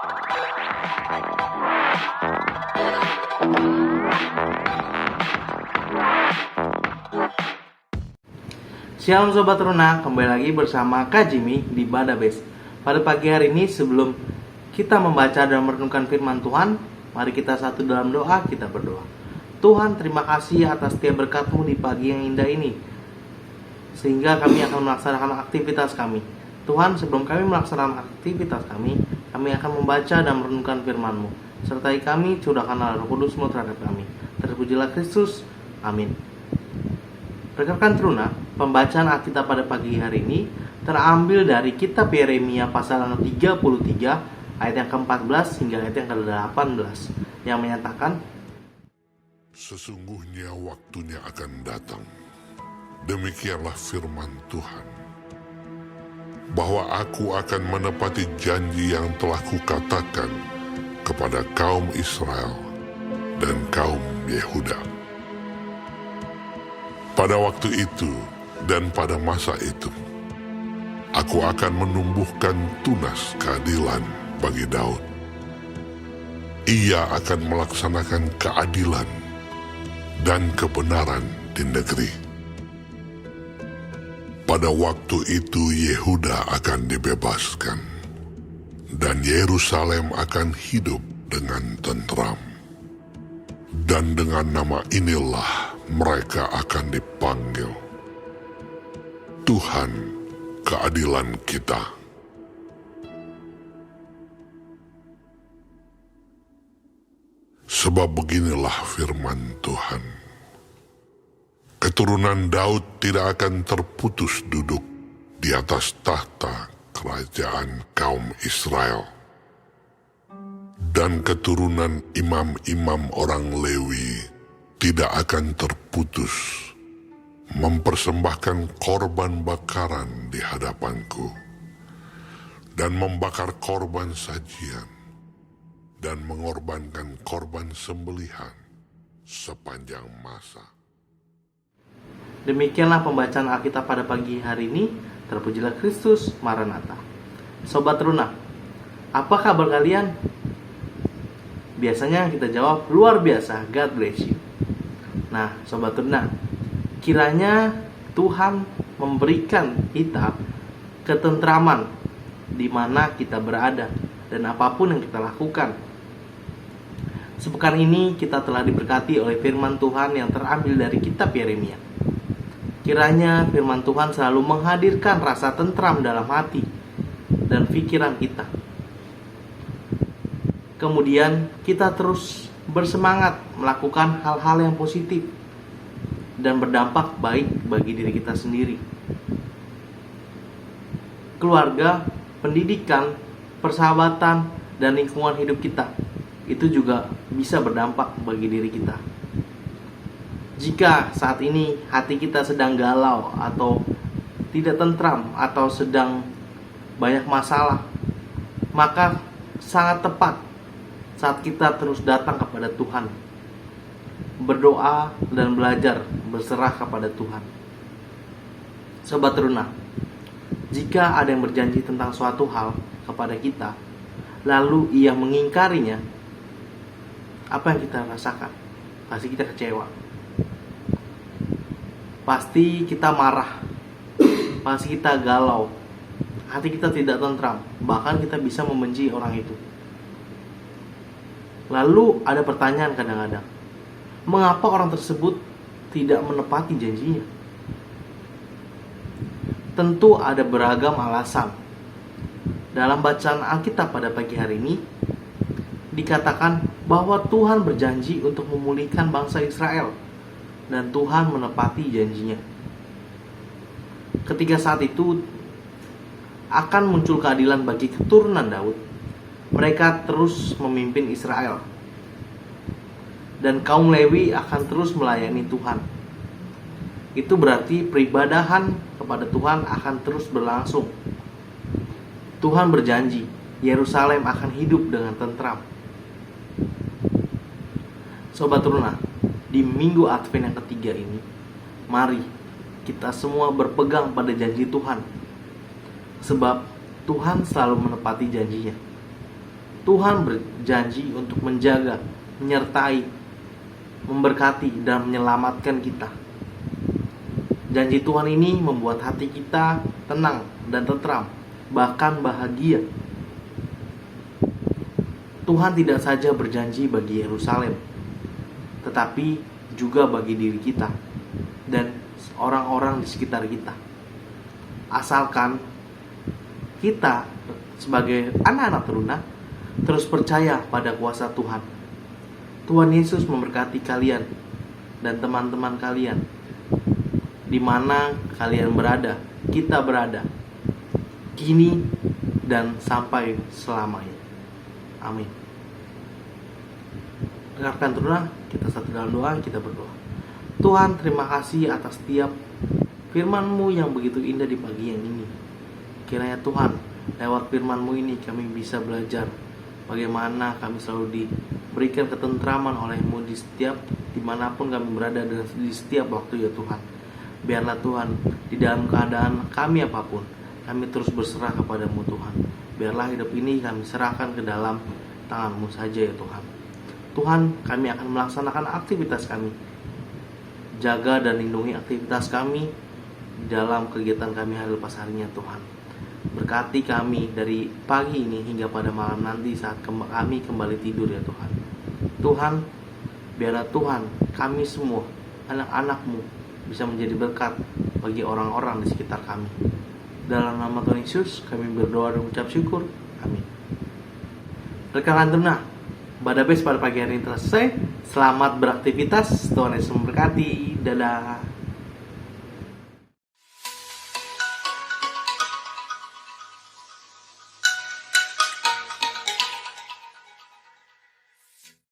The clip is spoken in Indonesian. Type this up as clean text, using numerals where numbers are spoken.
Shalom Sobat Teruna, kembali lagi bersama Kak Jimmy di Badabes. Pada pagi hari ini sebelum kita membaca dan merenungkan firman Tuhan, mari kita satu dalam doa, kita berdoa. Tuhan, terima kasih atas setiap berkat-Mu di pagi yang indah ini, sehingga kami akan melaksanakan aktivitas kami. Tuhan, sebelum kami melaksanakan aktivitas kami akan membaca dan merenungkan firman-Mu. Sertai kami, curahkanlah Roh Kudus-Mu terhadap kami. Terpujilah Kristus, amin. Rekan-rekan Teruna, pembacaan Alkitab pada pagi hari ini terambil dari kitab Yeremia pasal 33 ayat yang ke-14 hingga ayat yang ke-18 yang menyatakan, sesungguhnya waktunya akan datang, demikianlah firman Tuhan, bahwa aku akan menepati janji yang telah kukatakan kepada kaum Israel dan kaum Yehuda. Pada waktu itu dan pada masa itu, aku akan menumbuhkan tunas keadilan bagi Daud. Ia akan melaksanakan keadilan dan kebenaran di negeri. Pada waktu itu Yehuda akan dibebaskan, dan Yerusalem akan hidup dengan tentram. Dan dengan nama inilah mereka akan dipanggil, Tuhan keadilan kita. Sebab beginilah firman Tuhan, keturunan Daud tidak akan terputus duduk di atas tahta kerajaan kaum Israel. Dan keturunan imam-imam orang Lewi tidak akan terputus mempersembahkan korban bakaran di hadapanku, dan membakar korban sajian, dan mengorbankan korban sembelihan sepanjang masa. Demikianlah pembacaan Alkitab pada pagi hari ini. Terpujilah Kristus, Maranatha. Sobat Teruna, apa kabar kalian? Biasanya kita jawab, luar biasa, God bless you. Nah, Sobat Teruna, kiranya Tuhan memberikan kita ketentraman di mana kita berada dan apapun yang kita lakukan. Sepekan ini kita telah diberkati oleh firman Tuhan yang terambil dari kitab Yeremia. Kiranya firman Tuhan selalu menghadirkan rasa tentram dalam hati dan pikiran kita. Kemudian kita terus bersemangat melakukan hal-hal yang positif dan berdampak baik bagi diri kita sendiri, keluarga, pendidikan, persahabatan, dan lingkungan hidup kita. Itu juga bisa berdampak bagi diri kita. Jika saat ini hati kita sedang galau atau tidak tentram atau sedang banyak masalah, maka sangat tepat saat kita terus datang kepada Tuhan, berdoa dan belajar berserah kepada Tuhan. Sobat Teruna, jika ada yang berjanji tentang suatu hal kepada kita, lalu ia mengingkarinya, apa yang kita rasakan? Pasti kita kecewa, pasti kita marah, pasti kita galau, hati kita tidak tentram, bahkan kita bisa membenci orang itu. Lalu ada pertanyaan kadang-kadang, mengapa orang tersebut tidak menepati janjinya? Tentu ada beragam alasan. Dalam bacaan Alkitab pada pagi hari ini dikatakan bahwa Tuhan berjanji untuk memulihkan bangsa Israel, dan Tuhan menepati janjinya. Ketika saat itu akan muncul keadilan bagi keturunan Daud, mereka terus memimpin Israel, dan kaum Lewi akan terus melayani Tuhan. Itu berarti peribadahan kepada Tuhan akan terus berlangsung. Tuhan berjanji Yerusalem akan hidup dengan tentram. Sobat Teruna, di minggu Advent yang ketiga ini, mari kita semua berpegang pada janji Tuhan, sebab Tuhan selalu menepati janjinya. Tuhan berjanji untuk menjaga, menyertai, memberkati, dan menyelamatkan kita. Janji Tuhan ini membuat hati kita tenang dan tentram, bahkan bahagia. Tuhan tidak saja berjanji bagi Yerusalem, tetapi juga bagi diri kita dan orang-orang di sekitar kita. Asalkan kita sebagai anak-anak teruna terus percaya pada kuasa Tuhan. Tuhan Yesus memberkati kalian dan teman-teman kalian di mana kalian berada, kita berada, kini dan sampai selamanya. Amin. Dengarkan teruna, kita satu dalam doa, kita berdoa. Tuhan, terima kasih atas setiap firman-Mu yang begitu indah di pagi yang ini. Kiranya Tuhan, lewat firman-Mu ini kami bisa belajar bagaimana kami selalu diberikan ketentraman oleh-Mu di setiap dimanapun kami berada dan di setiap waktu ya Tuhan. Biarlah Tuhan, di dalam keadaan kami apapun, kami terus berserah kepada-Mu Tuhan. Biarlah hidup ini kami serahkan ke dalam tangan-Mu saja ya Tuhan. Tuhan, kami akan melaksanakan aktivitas kami. Jaga dan lindungi aktivitas kami dalam kegiatan kami hari lepas harinya Tuhan. Berkati kami dari pagi ini hingga pada malam nanti saat kami kembali tidur ya Tuhan. Tuhan, biarlah Tuhan, kami semua, anak-anak-Mu, bisa menjadi berkat bagi orang-orang di sekitar kami. Dalam nama Tuhan Yesus, kami berdoa dan ucap syukur. Amin. Rekan teruna, Badabes pada pagi hari ini telah selesai. Selamat beraktivitas. Tuhan Yesus memberkati. Dadah.